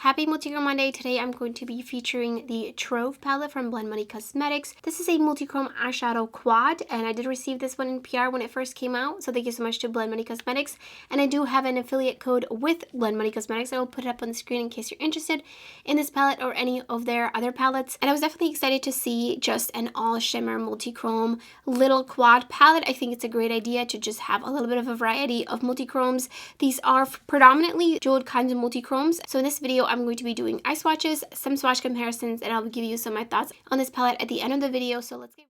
Happy Multichrome Monday. Today I'm going to be featuring the Trove Palette from Bunny Cosmetics. This is a multichrome eyeshadow quad, and I did receive this one in PR when it first came out, so thank you so much to Bunny Cosmetics. And I do have an affiliate code with Bunny Cosmetics. I will put it up on the screen in case you're interested in this palette or any of their other palettes. And I was definitely excited to see just an all shimmer multichrome little quad palette. I think it's a great idea to just have a little bit of a variety of multichromes. These are predominantly jeweled kinds of multichromes. So in this video, I'm going to be doing eye swatches, some swatch comparisons, and I'll give you some of my thoughts on this palette at the end of the video. So let's get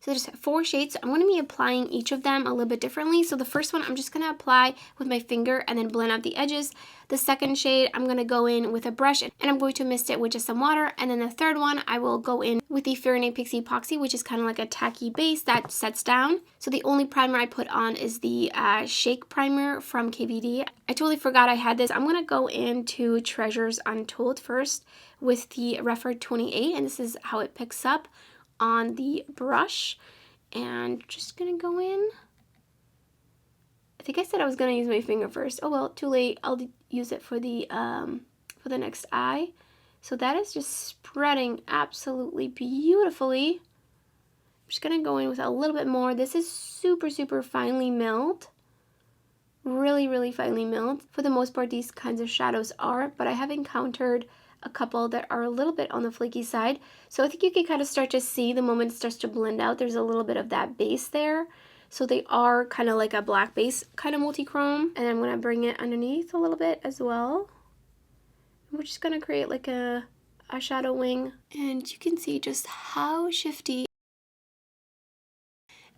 So there's 4 shades. I'm going to be applying each of them a little bit differently. So the first one I'm just going to apply with my finger and then blend out the edges. The second shade I'm going to go in with a brush and I'm going to mist it with just some water. And then the third one I will go in with the Pixie Epoxy, which is kind of like a tacky base that sets down. So the only primer I put on is the Shake Primer from KVD. I totally forgot I had this. I'm going to go into Treasures Untold first with the Refer 28, and this is how it picks up on the brush. And just gonna go in. I think I said I was gonna use my finger first. Oh well, too late. I'll use it for the next eye. So that is just spreading absolutely beautifully. I'm just gonna go in with a little bit more. This is super finely milled. Really finely milled. For the most part, these kinds of shadows are, but I have encountered a couple that are a little bit on the flaky side. So I think you can kind of start to see the moment it starts to blend out, there's a little bit of that base there. So they are kind of like a black base kind of multichrome. And I'm going to bring it underneath a little bit as well. We're just going to create like a shadow wing. And you can see just how shifty.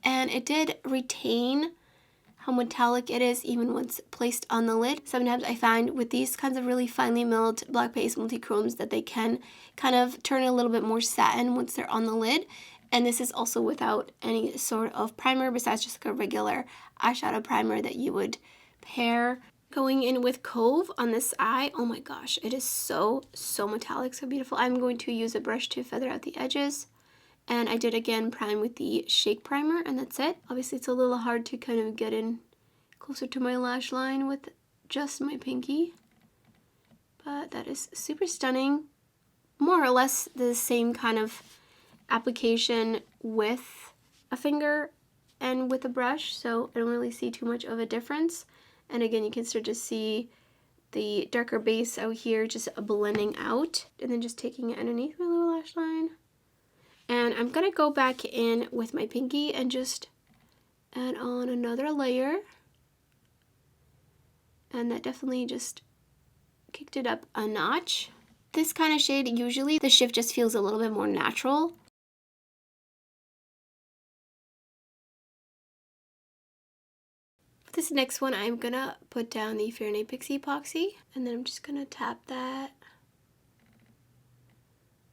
And it did retain how metallic it is even once placed on the lid. Sometimes I find with these kinds of really finely milled black base multichromes that they can kind of turn a little bit more satin once they're on the lid. And this is also without any sort of primer besides just like a regular eyeshadow primer that you would pair. Going in with Cove on this eye, oh my gosh, it is so metallic, so beautiful. I'm going to use a brush to feather out the edges. And I did again prime with the Shake Primer, and that's it. Obviously it's a little hard to kind of get in closer to my lash line with just my pinky. But that is super stunning. More or less the same kind of application with a finger and with a brush, so I don't really see too much of a difference. And again, you can start to see the darker base out here just blending out, and then just taking it underneath my little lash line. And I'm going to go back in with my pinky and just add on another layer. And that definitely just kicked it up a notch. This kind of shade, usually the shift just feels a little bit more natural. For this next one, I'm going to put down the Pixie Epoxy. And then I'm just going to tap that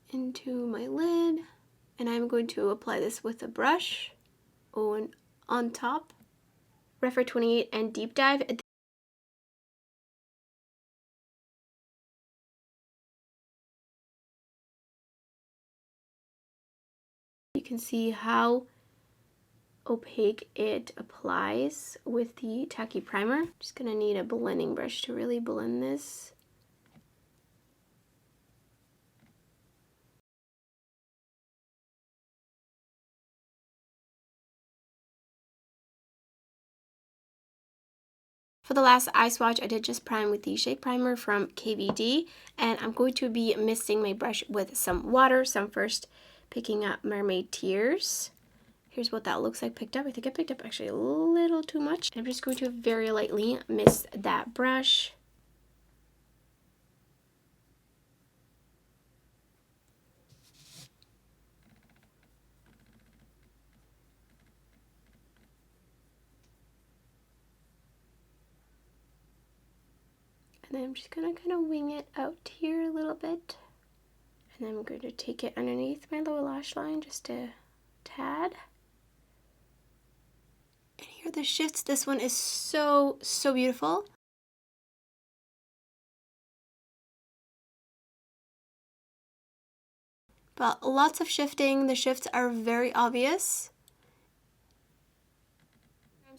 into my lid. And I'm going to apply this with a brush on top. Refer 28 and Deep Dive. You can see how opaque it applies with the tacky primer. Just gonna need a blending brush to really blend this. For the last eye swatch, I did just prime with the Shake Primer from KVD, and I'm going to be misting my brush with some water. So I'm first picking up Mermaid Tears. Here's what that looks like picked up. I think I picked up actually a little too much. I'm just going to very lightly mist that brush. And then I'm just going to kind of wing it out here a little bit. And then I'm going to take it underneath my lower lash line just a tad. And here are the shifts. This one is so, so beautiful. But lots of shifting. The shifts are very obvious.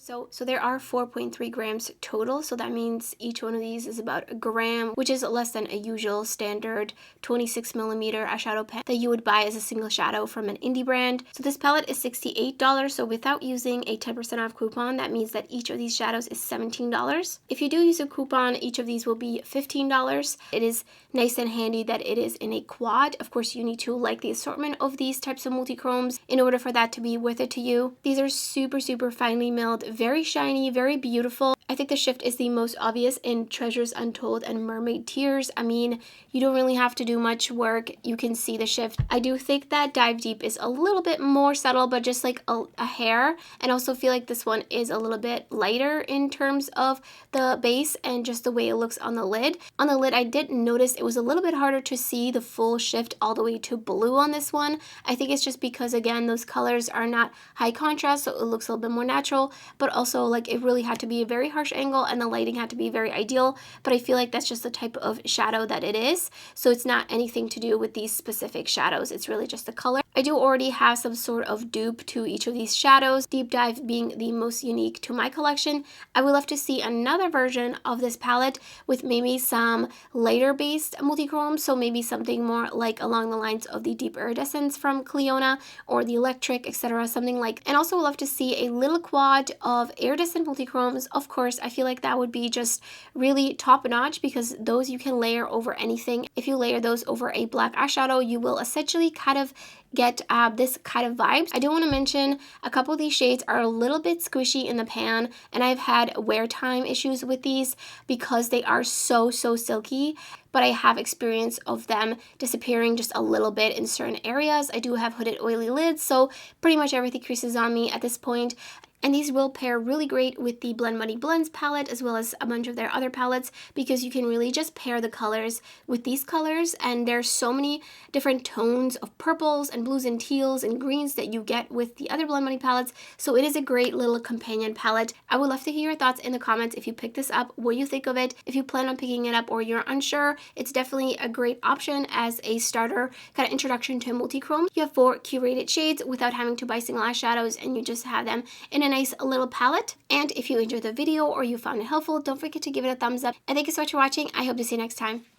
So there are 4.3 grams total, so that means each one of these is about a gram, which is less than a usual standard 26 millimeter eyeshadow pen that you would buy as a single shadow from an indie brand. So this palette is $68, so without using a 10% off coupon, that means that each of these shadows is $17. If you do use a coupon, each of these will be $15. It is nice and handy that it is in a quad. Of course, you need to like the assortment of these types of multi-chromes in order for that to be worth it to you. These are super, super finely milled, very shiny, very beautiful. I think the shift is the most obvious in Treasures Untold and Mermaid Tears. I mean, you don't really have to do much work. You can see the shift. I do think that Dive Deep is a little bit more subtle, but just like a hair. And also feel like this one is a little bit lighter in terms of the base and just the way it looks on the lid. On the lid, I did notice it was a little bit harder to see the full shift all the way to blue on this one. I think it's just because, again, those colors are not high contrast, so it looks a little bit more natural, but also like it really had to be a very harsh angle and the lighting had to be very ideal. But I feel like that's just the type of shadow that it is, so it's not anything to do with these specific shadows. It's really just the color. I do already have some sort of dupe to each of these shadows, Deep Dive being the most unique to my collection. I would love to see another version of this palette with maybe some lighter based multi-chrome, so maybe something more like along the lines of the Deep Iridescence from Clionadh or the Electric, etc. Something like. And also would love to see a little quad of iridescent multi-chromes. Of course, I feel like that would be just really top notch because those you can layer over anything. If you layer those over a black eyeshadow, you will essentially kind of get this kind of vibe. I do want to mention a couple of these shades are a little bit squishy in the pan, and I've had wear time issues with these because they are so silky, but I have experience of them disappearing just a little bit in certain areas. I do have hooded oily lids, so pretty much everything creases on me at this point. And these will pair really great with the Blend Money Blends palette as well as a bunch of their other palettes because you can really just pair the colors with these colors, and there's so many different tones of purples and blues and teals and greens that you get with the other Blend Money palettes. So it is a great little companion palette. I would love to hear your thoughts in the comments if you pick this up, what you think of it. If you plan on picking it up or you're unsure, it's definitely a great option as a starter kind of introduction to multi-chrome. You have 4 curated shades without having to buy single eyeshadows, and you just have them in a nice little palette. And if you enjoyed the video or you found it helpful, don't forget to give it a thumbs up. And thank you so much for watching. I hope to see you next time.